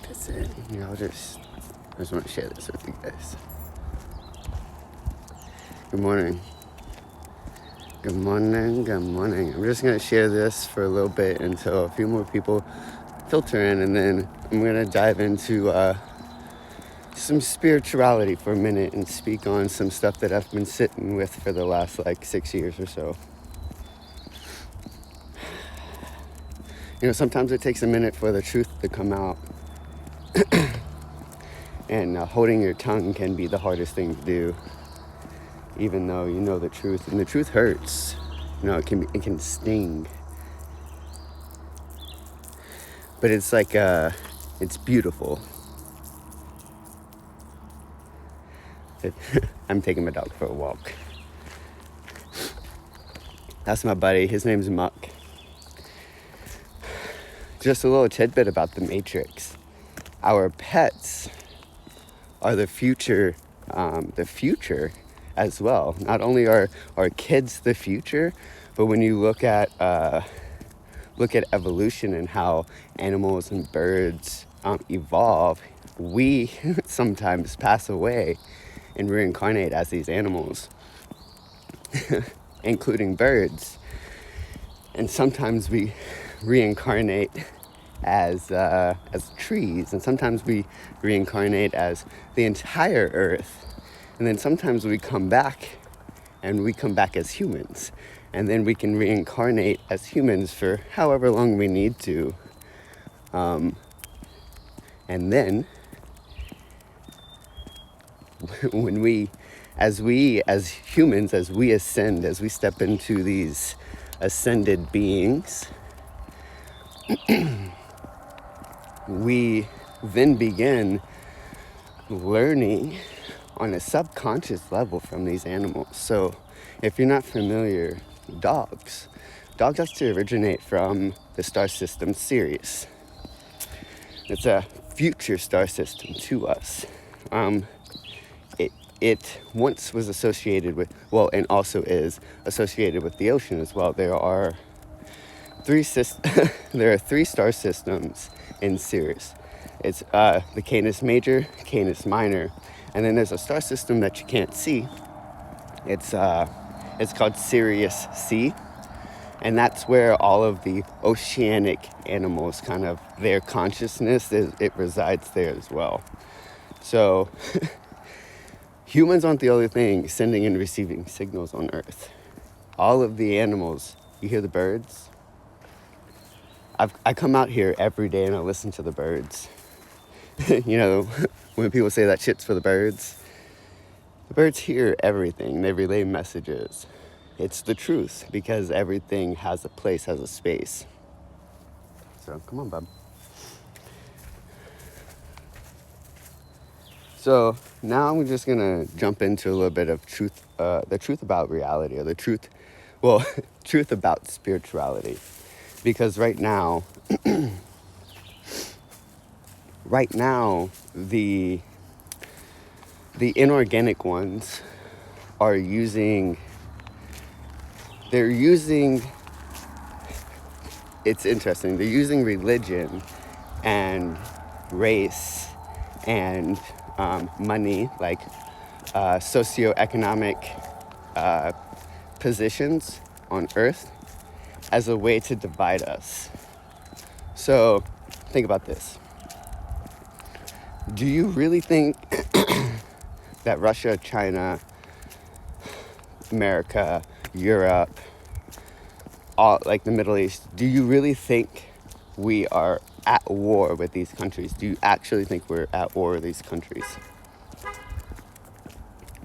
That's it. I just want to share this with you guys. Good morning. Good morning. Good morning. I'm just going to share this for a little bit until a few more people filter in, and then I'm going to dive into some spirituality for a minute and speak on some stuff that I've been sitting with for the last 6 years or so. Sometimes it takes a minute for the truth to come out. And holding your tongue can be the hardest thing to do, even though you know the truth. And the truth hurts. It can sting. But it's it's beautiful. I'm taking my dog for a walk. That's my buddy. His name's Muck. Just a little tidbit about the Matrix. Our pets are the future as well. Not only are our kids the future, but when you look at evolution and how animals and birds evolve, we sometimes pass away and reincarnate as these animals, including birds. And sometimes we reincarnate as trees, and sometimes we reincarnate as the entire earth, and then sometimes we come back as humans, and then we can reincarnate as humans for however long we need to, and then when as humans, as we ascend, as we step into these ascended beings, we then begin learning on a subconscious level from these animals. So if you're not familiar, dogs actually originate from the star system Sirius. It's a future star system to us. It once was associated with, and also is associated with the ocean as well. There are three star systems in Sirius. It's the Canis Major, Canis Minor, and then there's a star system that you can't see. It's called Sirius C, and that's where all of the oceanic animals, kind of their consciousness it resides there as well. So humans aren't the only thing sending and receiving signals on Earth. All of the animals, you hear the birds? I come out here every day and I listen to the birds. When people say that shit's for the birds hear everything. They relay messages. It's the truth, because everything has a place, has a space. So come on, bub. So now I'm just gonna jump into a little bit of truth, the truth about reality, or truth about spirituality. Because right now, the inorganic ones are using, it's interesting, they're using religion and race and money, socioeconomic positions on Earth, as a way to divide us. So think about this. Do you really think that Russia, China, America, Europe, all the Middle East, do you really think we are at war with these countries? Do you actually think we're at war with these countries?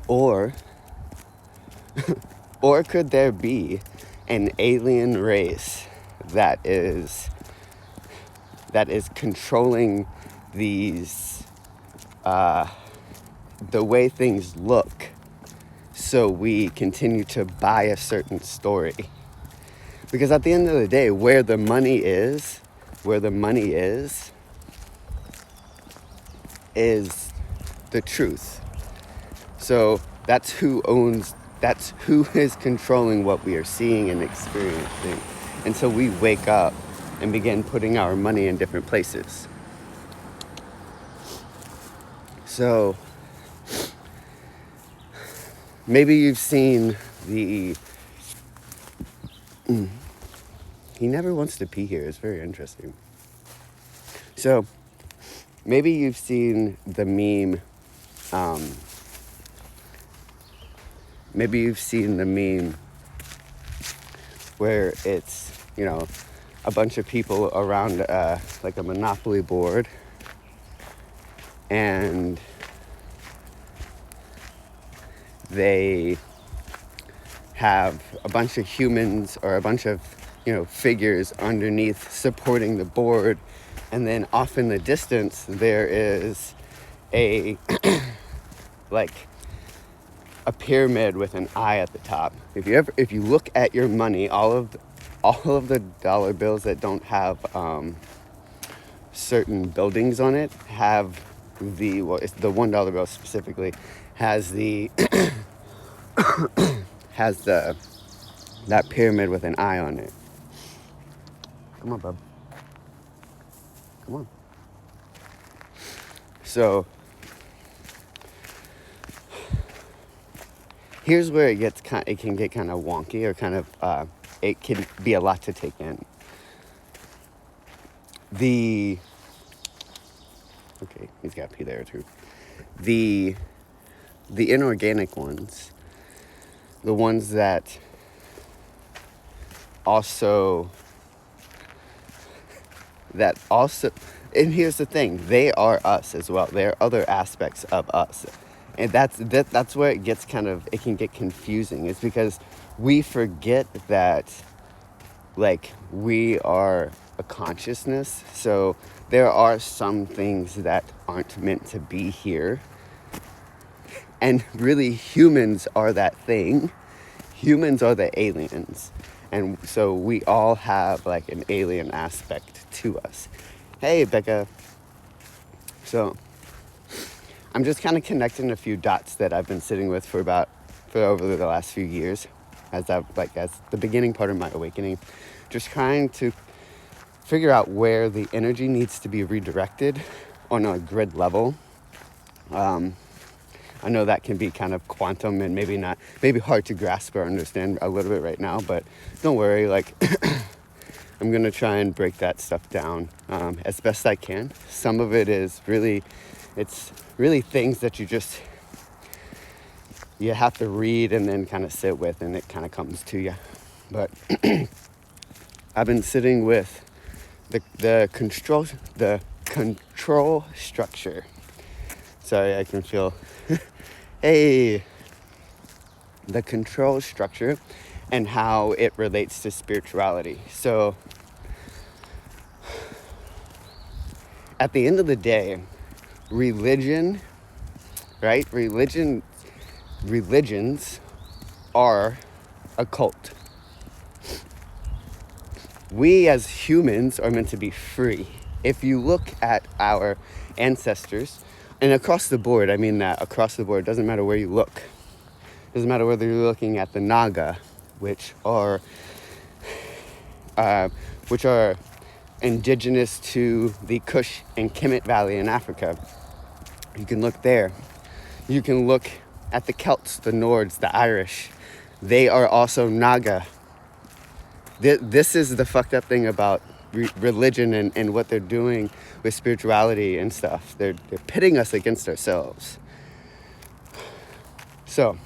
Or could there be an alien race that is controlling these, the way things look, so we continue to buy a certain story? Because at the end of the day, where the money is the truth. So that's who is controlling what we are seeing and experiencing until we wake up and begin putting our money in different places. So maybe you've seen the... He never wants to pee here. It's very interesting. So maybe you've seen the meme. Maybe you've seen the meme where it's, a bunch of people around like a Monopoly board, and they have a bunch of humans or a bunch of figures underneath supporting the board, and then off in the distance there is a like a pyramid with an eye at the top. If you look at your money, all of the dollar bills that don't have certain buildings on it have it's the $1 bill specifically has that pyramid with an eye on it. Come on, bub. Come on. So here's where it can get kind of wonky, or kind of it can be a lot to take in. Okay, he's got pee there too. The inorganic ones, the ones that also, and here's the thing, they are us as well. They're other aspects of us. And that's where it can get confusing. It's because we forget that, we are a consciousness. So there are some things that aren't meant to be here. And really, humans are that thing. Humans are the aliens. And so we all have an alien aspect to us. Hey, Becca. So I'm just kind of connecting a few dots that I've been sitting with for over the last few years, as the beginning part of my awakening, just trying to figure out where the energy needs to be redirected on a grid level. I know that can be kind of quantum and maybe hard to grasp or understand a little bit right now, but don't worry, I'm going to try and break that stuff down as best I can. Some of it is it's really things that you have to read and then kind of sit with, and it kind of comes to you. But I've been sitting with the control structure. Sorry, I can feel the control structure and how it relates to spirituality. So at the end of the day, religions are a cult. We as humans are meant to be free. If you look at our ancestors, and across the board, I mean that across the board, doesn't matter where you look. Doesn't matter whether you're looking at the Naga, which are indigenous to the Kush and Kemet Valley in Africa. You can look there. You can look at the Celts, the Nords, the Irish. They are also Naga. This is the fucked up thing about religion and what they're doing with spirituality and stuff. They're pitting us against ourselves. So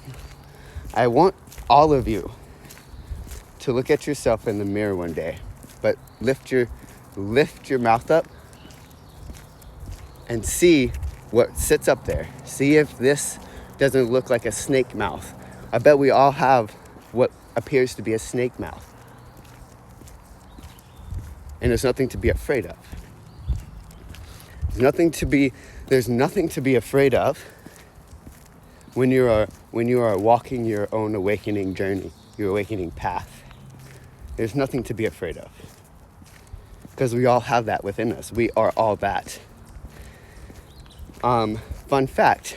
I want all of you to look at yourself in the mirror one day, but lift your mouth up and see what sits up there. See if this doesn't look like a snake mouth. I bet we all have what appears to be a snake mouth. And there's nothing to be afraid of. There's nothing to be afraid of when you are walking your own awakening journey, your awakening path. There's nothing to be afraid of. Because we all have that within us. We are all that. Fun fact.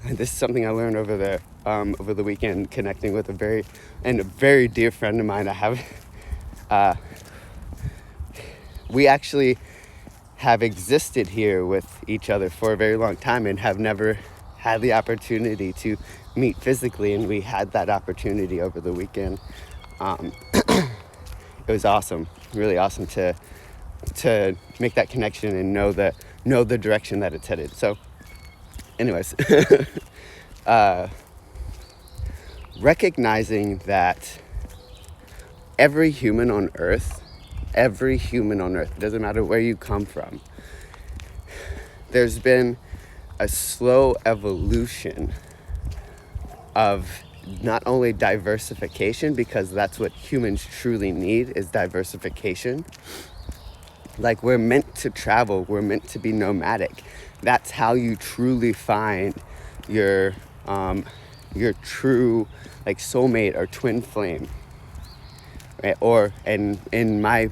This is something I learned over the weekend, connecting with a very dear friend of mine. We actually have existed here with each other for a very long time and have never had the opportunity to meet physically, and we had that opportunity over the weekend. It was awesome, really awesome to make that connection and know the direction that it's headed. So anyways, recognizing that every human on earth, it doesn't matter where you come from, there's been a slow evolution of not only diversification, because that's what humans truly need, is diversification. Like, we're meant to travel, we're meant to be nomadic. That's how you truly find your true, like, soulmate or twin flame, right? Or, and in my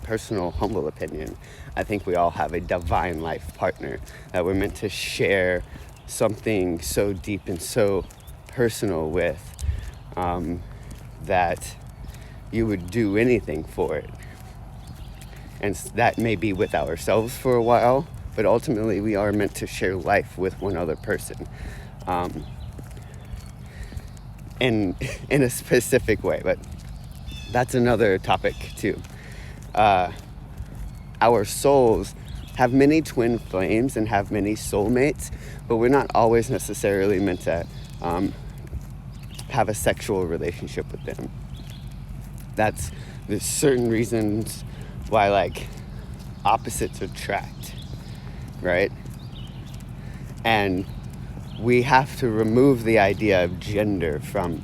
personal humble opinion, I think we all have a divine life partner that we're meant to share something so deep and so personal with, that you would do anything for it. And that may be with ourselves for a while, but ultimately we are meant to share life with one other person, in a specific way. But that's another topic too. Our souls have many twin flames and have many soulmates, but we're not always necessarily meant to have a sexual relationship with them. There's certain reasons why, like, opposites attract, right? And we have to remove the idea of gender from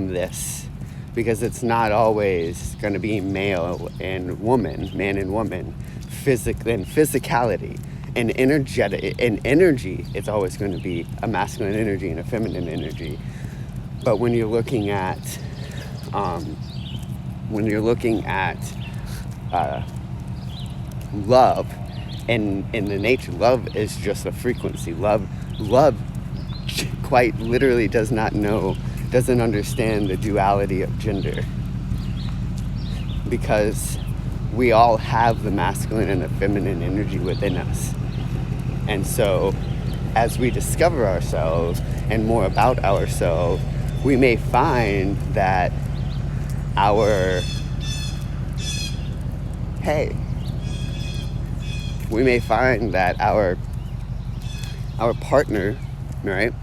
this, because it's not always going to be male and woman, man and woman, physicality and energy. It's always going to be a masculine energy and a feminine energy. But when you're looking at love, and in the nature, love is just a frequency. Love quite literally doesn't understand the duality of gender, because we all have the masculine and the feminine energy within us. And so as we discover ourselves and more about ourselves, we may find that our partner, right?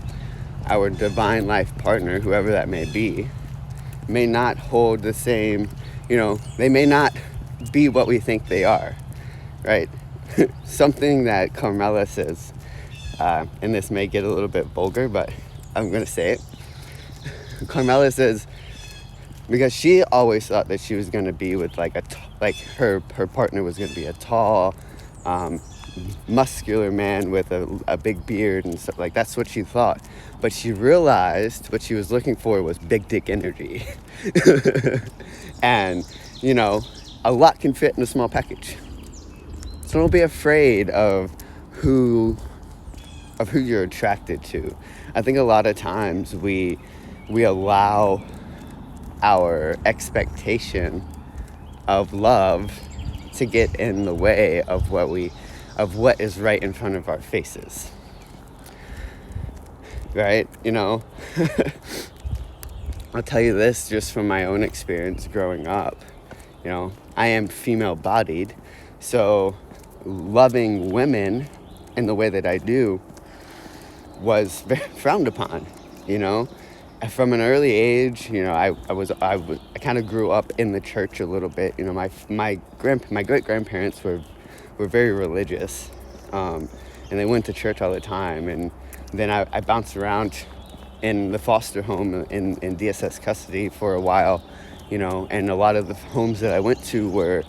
Our divine life partner, whoever that may be, may not hold the same, they may not be what we think they are, right? Something that Carmela says, and this may get a little bit vulgar, but I'm going to say it. Carmela says, because she always thought that she was going to be with her partner was going to be a tall, muscular man with a big beard and stuff. Like, that's what she thought. But she realized what she was looking for was big dick energy. And, a lot can fit in a small package. So don't be afraid of who you're attracted to. I think a lot of times we allow our expectation of love to get in the way of what is right in front of our faces, right? I'll tell you this just from my own experience growing up. I am female bodied, so loving women in the way that I do was very frowned upon. From an early age, I kind of grew up in the church a little bit. My great grandparents were very religious, and they went to church all the time. And then I bounced around in the foster home in DSS custody for a while, and a lot of the homes that I went to were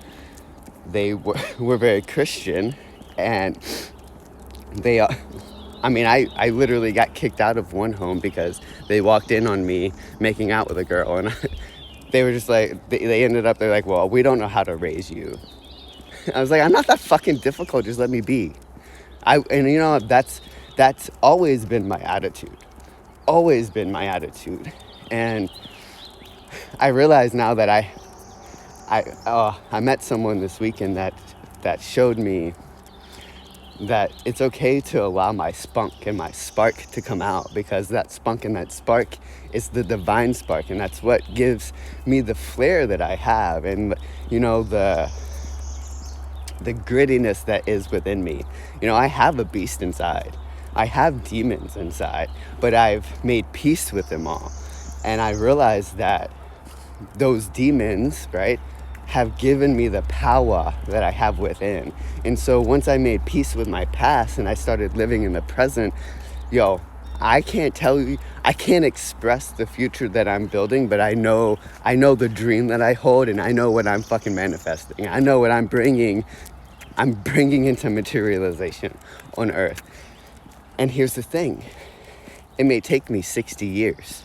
very Christian, and they. I literally got kicked out of one home because they walked in on me making out with a girl, and they were just like, they ended up, they're like, well, we don't know how to raise you. I was like, I'm not that fucking difficult, just let me be. That's always been my attitude. And I realize now that I met someone this weekend that that showed me that it's okay to allow my spunk and my spark to come out, because that spunk and that spark is the divine spark, and that's what gives me the flair that I have, and the grittiness that is within me. I have a beast inside. I have demons inside, but I've made peace with them all. And I realized that those demons, right, have given me the power that I have within. And so once I made peace with my past and I started living in the present, I can't tell you, I can't express the future that I'm building, but I know the dream that I hold, and I know what I'm fucking manifesting. I know what I'm bringing into materialization on earth. And here's the thing, it may take me 60 years.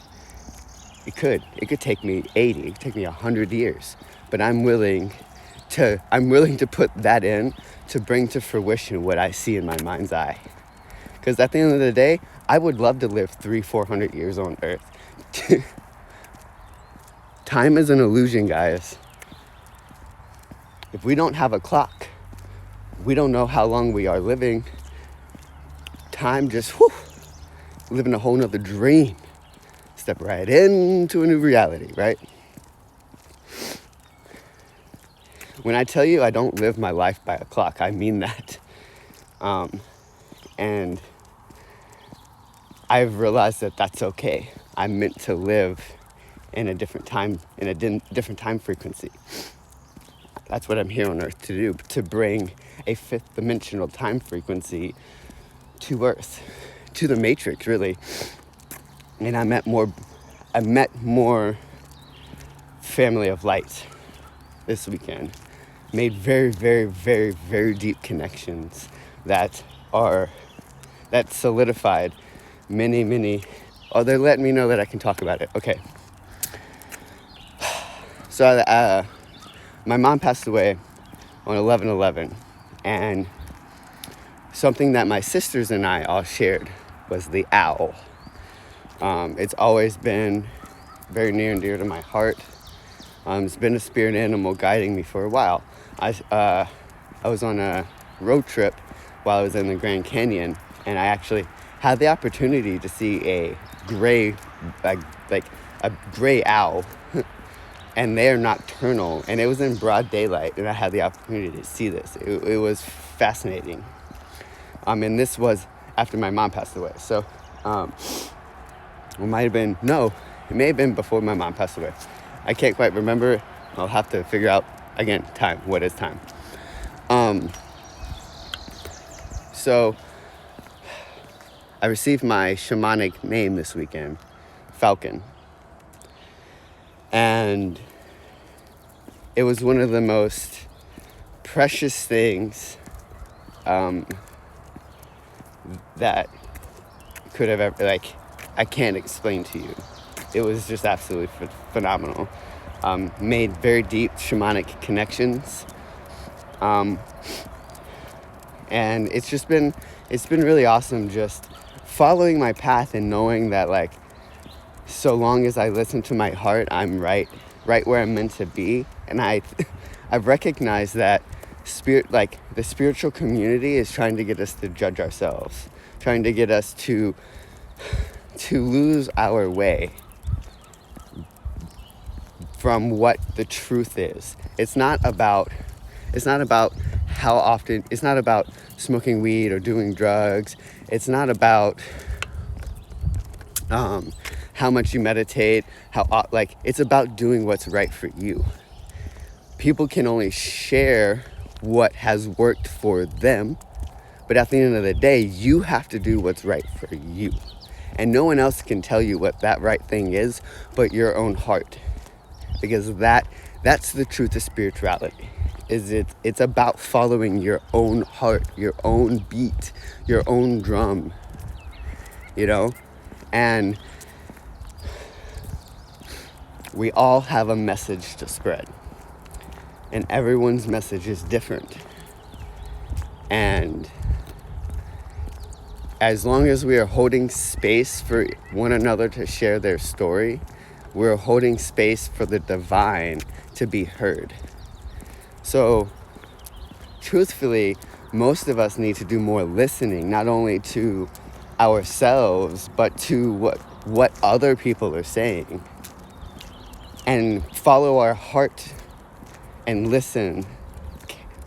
It could take me 80, it could take me 100 years, but I'm willing to put that in to bring to fruition what I see in my mind's eye. Because at the end of the day, I would love to live 300-400 years on earth. Time is an illusion, guys. If we don't have a clock, we don't know how long we are living. Time just, living a whole nother dream. Step right into a new reality, right? When I tell you I don't live my life by a clock, I mean that. And I've realized that that's okay. I'm meant to live in a different time, in a different time frequency. That's what I'm here on earth to do, to bring a fifth dimensional time frequency to earth, to the matrix, really. And I met more family of light this weekend. Made very, very, very, very deep connections that solidified many. Oh, they're letting me know that I can talk about it. Okay. So my mom passed away on 11/11, and something that my sisters and I all shared was the owl. It's always been very near and dear to my heart. It's been a spirit animal guiding me for a while. I was on a road trip while I was in the Grand Canyon, and I actually had the opportunity to see a gray owl, and they're nocturnal, and it was in broad daylight, and I had the opportunity to see this. It was fascinating. And this was after my mom passed away. So, it may have been before my mom passed away. I can't quite remember. I'll have to figure out, again, time. What is time? So, I received my shamanic name this weekend, Falcon. And it was one of the most precious things that could have ever, I can't explain to you. It was just absolutely phenomenal. Made very deep shamanic connections. And it's been really awesome just following my path and knowing that, so long as I listen to my heart, I'm right where I'm meant to be. And I've recognized that the spiritual community is trying to get us to judge ourselves, trying to get us to lose our way from what the truth is. It's not about how often, it's not about smoking weed or doing drugs. It's not about how much you meditate, it's about doing what's right for you. People can only share what has worked for them, but at the end of the day, you have to do what's right for you. And no one else can tell you what that right thing is but your own heart. Because that's the truth of spirituality. It's about following your own heart, your own beat, your own drum, and we all have a message to spread, and everyone's message is different. And as long as we are holding space for one another to share their story, we're holding space for the divine to be heard. So truthfully, most of us need to do more listening, not only to ourselves, but to what other people are saying, and follow our heart and listen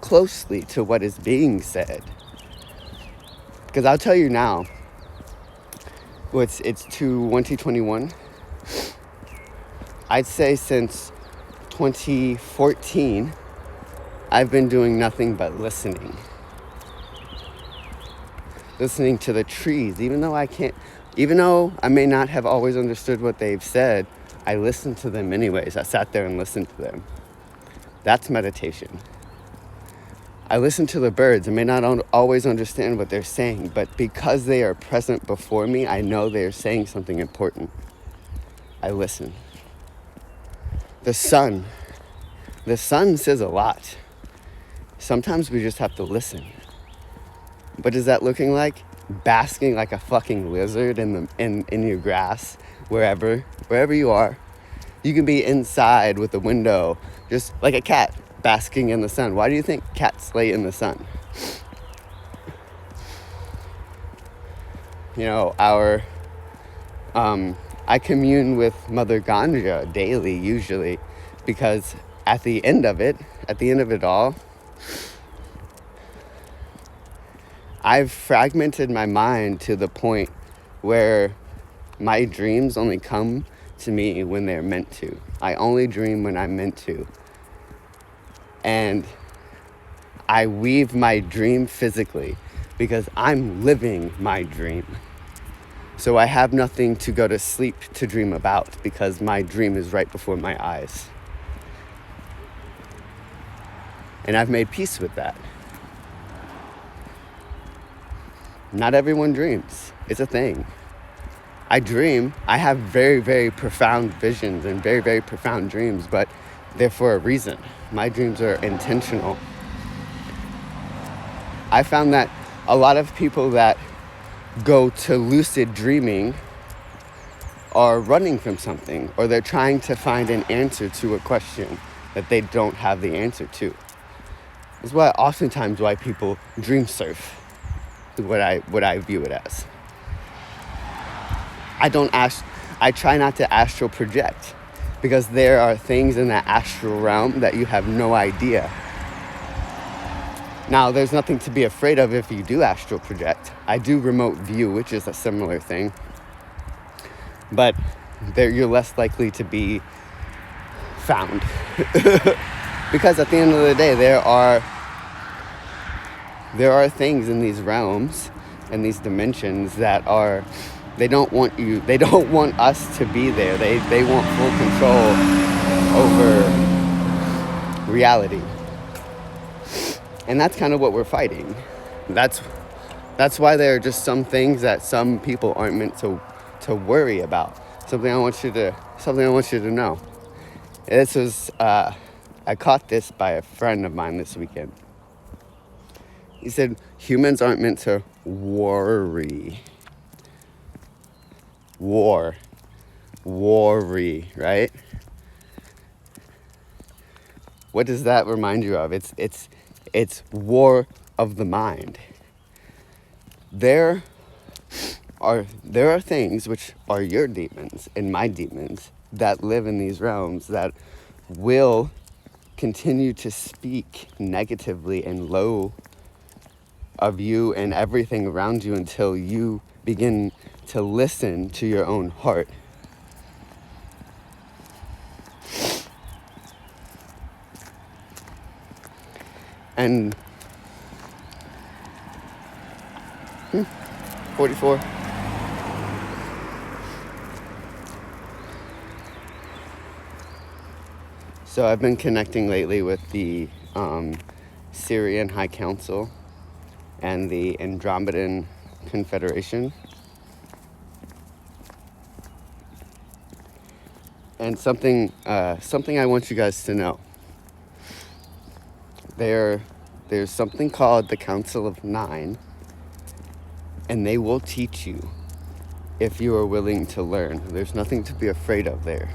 closely to what is being said. Because I'll tell you now, it's 2021. I'd say since 2014, I've been doing nothing but listening. Listening to the trees, even though I may not have always understood what they've said, I listened to them anyways. I sat there and listened to them. That's meditation. I listen to the birds. I may not always understand what they're saying, but because they are present before me, I know they are saying something important. I listen. The sun says a lot. Sometimes we just have to listen. What is that looking like? Basking like a fucking lizard in your grass, wherever you are. You can be inside with a window, just like a cat basking in the sun. Why do you think cats lay in the sun? You know, I commune with Mother Ganja daily, usually, because at the end of it all, I've fragmented my mind to the point where my dreams only come to me when they're meant to. I only dream when I'm meant to. And I weave my dream physically because I'm living my dream. So I have nothing to go to sleep to dream about because my dream is right before my eyes. And I've made peace with that. Not everyone dreams. It's a thing. I dream. I have very, very profound visions and very, very profound dreams, but they're for a reason. My dreams are intentional. I found that a lot of people that go to lucid dreaming are running from something, or they're trying to find an answer to a question that they don't have the answer to. That's why people dream surf. What I view it as. I try not to astral project because there are things in that astral realm that you have no idea. Now, there's nothing to be afraid of if you do astral project. I do remote view, which is a similar thing. But you're less likely to be found. Because at the end of the day, there are things in these realms and these dimensions that they don't want us to be there. They want full control over reality. And that's kind of what we're fighting. That's why there are just some things that some people aren't meant to worry about. Something I want you to know. This was I caught this by a friend of mine this weekend. He said, humans aren't meant to worry. Worry, right? What does that remind you of? It's war of the mind. There are things which are your demons and my demons that live in these realms that will continue to speak negatively and low of you and everything around you until you begin to listen to your own heart. And 44. So I've been connecting lately with the Syrian High Council and the Andromedan Confederation. And something I want you guys to know. There's something called the Council of Nine, and they will teach you if you are willing to learn. There's nothing to be afraid of there.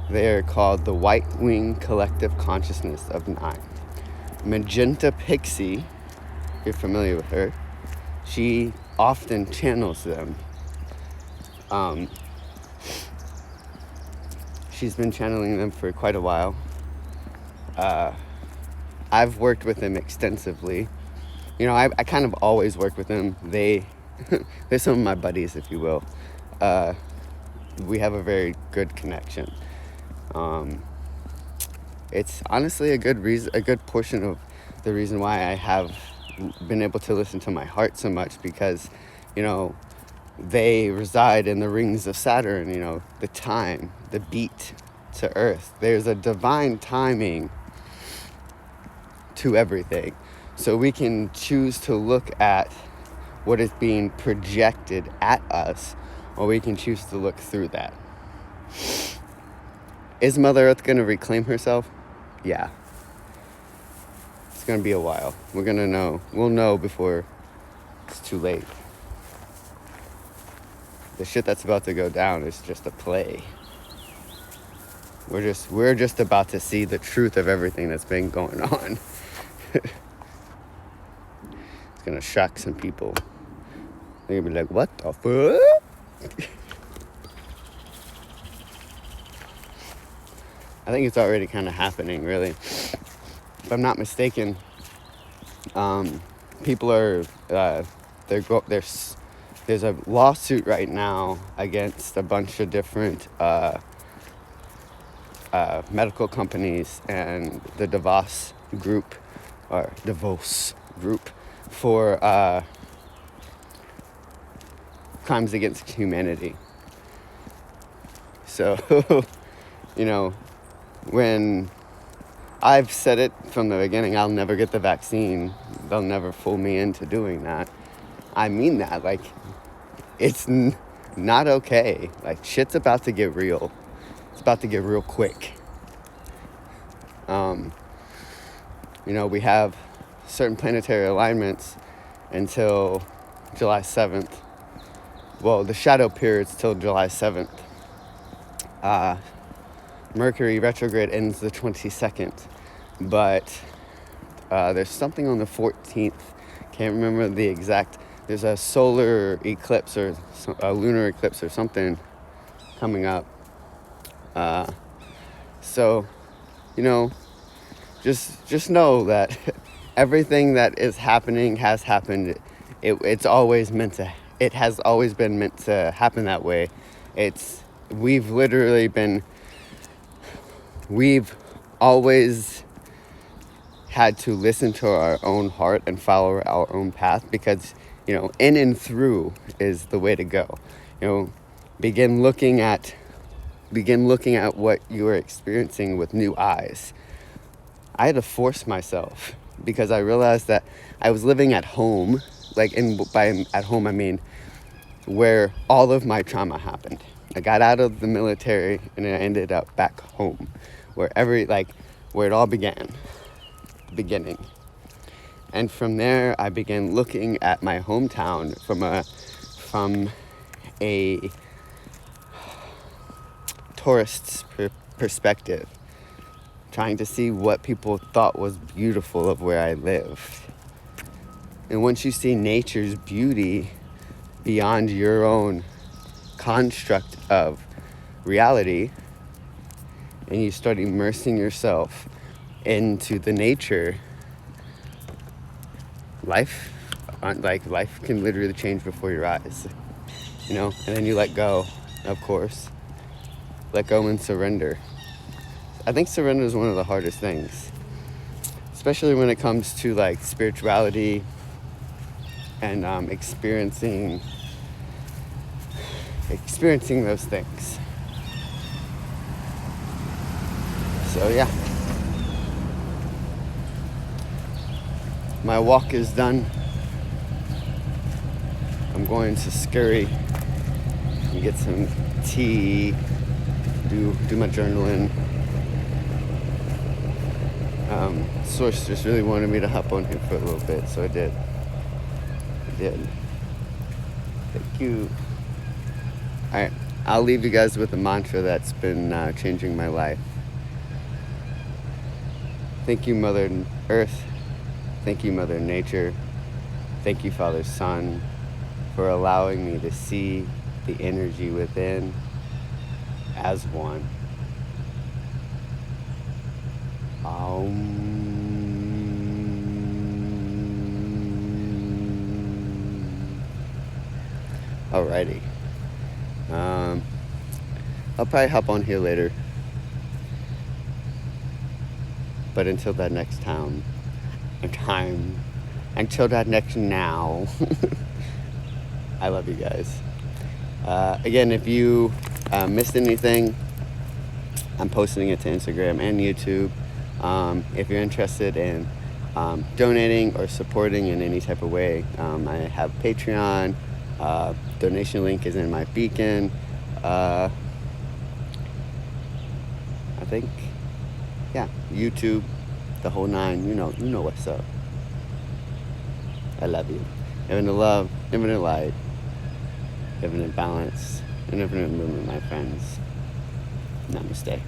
They're called the White Wing Collective Consciousness of Nine. Magenta Pixie, if you're familiar with her, she often channels them. She's been channeling them for quite a while. I've worked with them extensively. You know, I kind of always work with them. They're some of my buddies, if you will. We have a very good connection. It's honestly a good portion of the reason why I have been able to listen to my heart so much, because, you know, they reside in the rings of Saturn, you know, the time, the beat to Earth. There's a divine timing to everything. So we can choose to look at what is being projected at us, or we can choose to look through that. Is Mother Earth going to reclaim herself? Yeah. It's going to be a while. We're going to know. We'll know before it's too late. The shit that's about to go down is just a play. We're just about to see the truth of everything that's been going on. It's going to shock some people. They're going to be like, what the fuck? I think it's already kind of happening, really. If I'm not mistaken, people are, there's a lawsuit right now against a bunch of different medical companies and the Davos group for crimes against humanity. So, you know, when I've said it from the beginning, I'll never get the vaccine. They'll never fool me into doing that. I mean that. Like, it's not okay. Like, shit's about to get real. It's about to get real quick. You know, we have certain planetary alignments until July 7th. Well, the shadow period's till July 7th. Mercury retrograde ends the 22nd, but there's something on the 14th. Can't remember the exact. There's a solar eclipse or a lunar eclipse or something coming up. So, you know, just know that everything that is happening has happened. It's always meant to. It has always been meant to happen that way. We've always had to listen to our own heart and follow our own path, because, you know, in and through is the way to go. You know, begin looking at what you are experiencing with new eyes. I had to force myself, because I realized that I was living at home, by at home I mean where all of my trauma happened. I got out of the military and I ended up back home, where it all began, the beginning. And from there, I began looking at my hometown from a tourist's perspective, trying to see what people thought was beautiful of where I lived. And once you see nature's beauty beyond your own construct of reality, and you start immersing yourself into the nature, life can literally change before your eyes, you know. And then you let go, of course. Let go and surrender. I think surrender is one of the hardest things, especially when it comes to like spirituality and experiencing those things. So yeah, my walk is done. I'm going to scurry and get some tea, do my journaling. Source just really wanted me to hop on here for a little bit, so I did. Thank you. Alright, I'll leave you guys with a mantra that's been changing my life. Thank you, Mother Earth. Thank you, Mother Nature. Thank you, Father Sun, for allowing me to see the energy within as one. Alrighty. I'll probably hop on here later. But until that next time, until that next now, I love you guys. Again, if you missed anything, I'm posting it to Instagram and YouTube. If you're interested in donating or supporting in any type of way, I have Patreon. Donation link is in my beacon. I think, yeah, YouTube, the whole nine. You know what's up. I love you. Infinite love, infinite light, infinite balance, and infinite movement, my friends. Namaste.